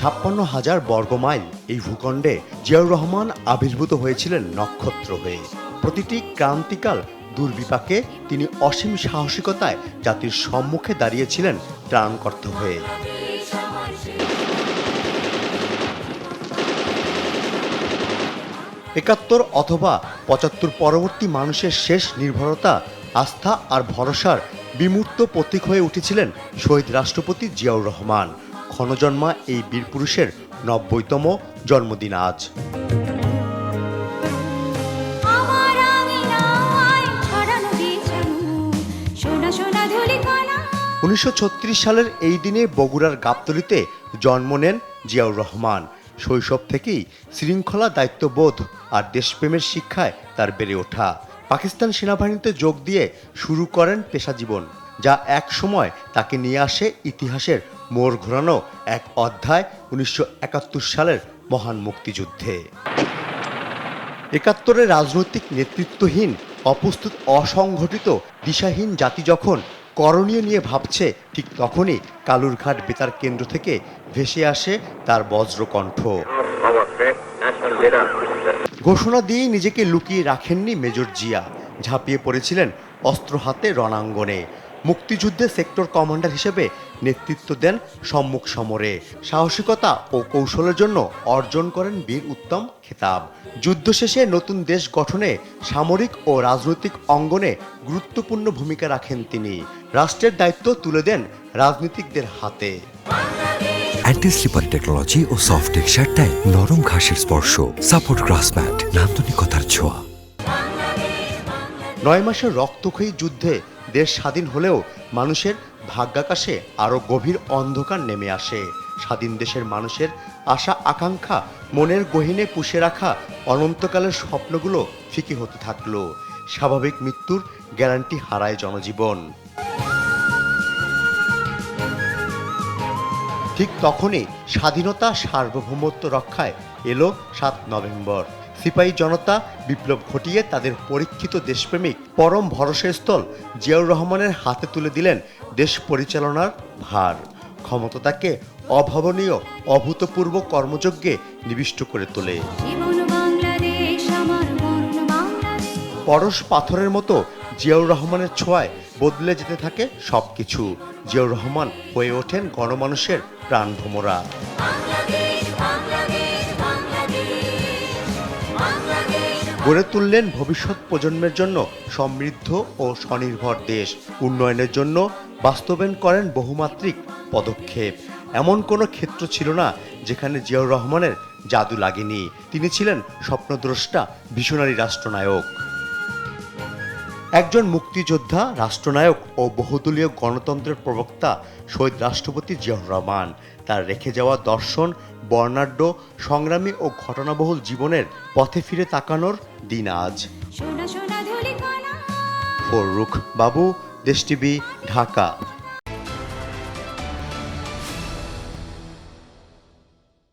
৫৬,০০০ বর্গমাইল এই ভূখণ্ডে জিয়াউর রহমান আবির্ভূত হয়েছিলেন নক্ষত্র হয়ে। প্রতিটি ক্রান্তিকাল দুর্বিপাকে তিনি অসীম সাহসিকতায় জাতির সম্মুখে দাঁড়িয়েছিলেন ত্রাণকর্তা হয়ে। ৭১ অথবা ৭৫ পরবর্তী মানুষের শেষ নির্ভরতা, আস্থা আর ভরসার বিমূর্ত প্রতীক হয়ে উঠেছিলেন শহীদ রাষ্ট্রপতি জিয়াউর রহমান। ক্ষণজন্মা এই বীরপুরুষের ৯০তম জন্মদিন আজ। ১৯৩৬ সালের এই দিনে বগুড়ার গাবতলীতে জন্ম নেন জিয়াউর রহমান। শৈশব থেকেই শৃঙ্খলা, দায়িত্ববোধ আর দেশপ্রেমের শিক্ষায় তার বেড়ে ওঠা। পাকিস্তান সেনাবাহিনীতে যোগ দিয়ে শুরু করেন পেশাজীবন, যা এক সময় তাকে নিয়ে আসে ইতিহাসের মোড় ঘোরানো এক অধ্যায় ১৯৭১ সালের মহান মুক্তিযুদ্ধে। ৭১-এর রাজনৈতিক নেতৃত্বহীন, অপ্রস্তুত, অসংগঠিত, দিশাহীন জাতি যখন করণীয় নিয়ে ভাবছে, ঠিক তখনই কালুরঘাট বেতার কেন্দ্র থেকে ভেসে আসে তার বজ্রকণ্ঠ। ঘোষণা দিয়েই নিজেকে লুকিয়ে রাখেননি মেজর জিয়া, ঝাঁপিয়ে পড়েছিলেন অস্ত্র হাতে রণাঙ্গনে। মুক্তিযুদ্ধে সেক্টর কমান্ডার হিসেবে নেতৃত্ব দেন সম্মুখ সমরে। সাহসিকতা ও কৌশলের জন্য অর্জন করেন বীর উত্তম খেতাব। যুদ্ধ শেষে নতুন দেশ গঠনে সামরিক ও রাজনৈতিক অঙ্গনে গুরুত্বপূর্ণ ভূমিকা রাখেন তিনি। রাষ্ট্রের দায়িত্ব তুলে দেন রাজনীতিকদের হাতে। অ্যান্টি স্লিপারি টেকনোলজি ও সফট টেক্সচারটাই নরম ঘাসের স্পর্শ, সাপোর্ট গ্রাস ম্যাট, নান্দনিকতার ছোঁয়া। ৯ মাসের রক্তক্ষয়ী যুদ্ধে দেশ স্বাধীন হলেও মানুষের ভাগ্যাকাশে আরও গভীর অন্ধকার নেমে আসে। স্বাধীন দেশের মানুষের আশা আকাঙ্ক্ষা, মনের গহীনে পুষে রাখা অনন্তকালের স্বপ্নগুলো ফিকে হতে থাকলো। স্বাভাবিক মৃত্যুর গ্যারান্টি হারায় জনজীবন। ঠিক তখনই স্বাধীনতা, সার্বভৌমত্ব রক্ষায় এলো ৭ নভেম্বর। সিপাহী জনতা বিপ্লব ঘটিয়ে তাদের পরীক্ষিত দেশপ্রেমিক পরম ভরসাস্থল জিয়াউর রহমানের হাতে তুলে দিলেন দেশ পরিচালনার ভার। ক্ষমতা তাকে অভাবনীয়, অভূতপূর্ব কর্মযজ্ঞে নিবিষ্ট করে তোলে। পরশ পাথরের মতো জিয়াউর রহমানের ছোঁয়ায় বদলে যেতে থাকে সবকিছু। জিয়াউর রহমান হয়ে ওঠেন গণমানুষের প্রাণভোমরা। গড়ে তুললেন ভবিষ্যৎ প্রজন্মের জন্য সমৃদ্ধ ও স্বনির্ভর দেশ। উন্নয়নের জন্য বাস্তবায়ন করেন বহুমাত্রিক পদক্ষেপ। এমন কোনো ক্ষেত্র ছিল না যেখানে জিয়াউর রহমানের জাদু লাগেনি। তিনি ছিলেন স্বপ্নদ্রষ্টা, ভিশনারি রাষ্ট্রনায়ক। একজন মুক্তিযোদ্ধা, রাষ্ট্রনায়ক ও বহুদলীয় গণতন্ত্রের প্রবক্তা শহীদ রাষ্ট্রপতি জিয়াউর রহমান তার রেখে যাওয়া দর্শন, বর্ণাঢ্য, সংগ্রামী ও ঘটনাবহুল জীবনের পথে ফিরে তাকানোর দিন আজ। ফররুখ বাবু, দেশ টিভি, ঢাকা।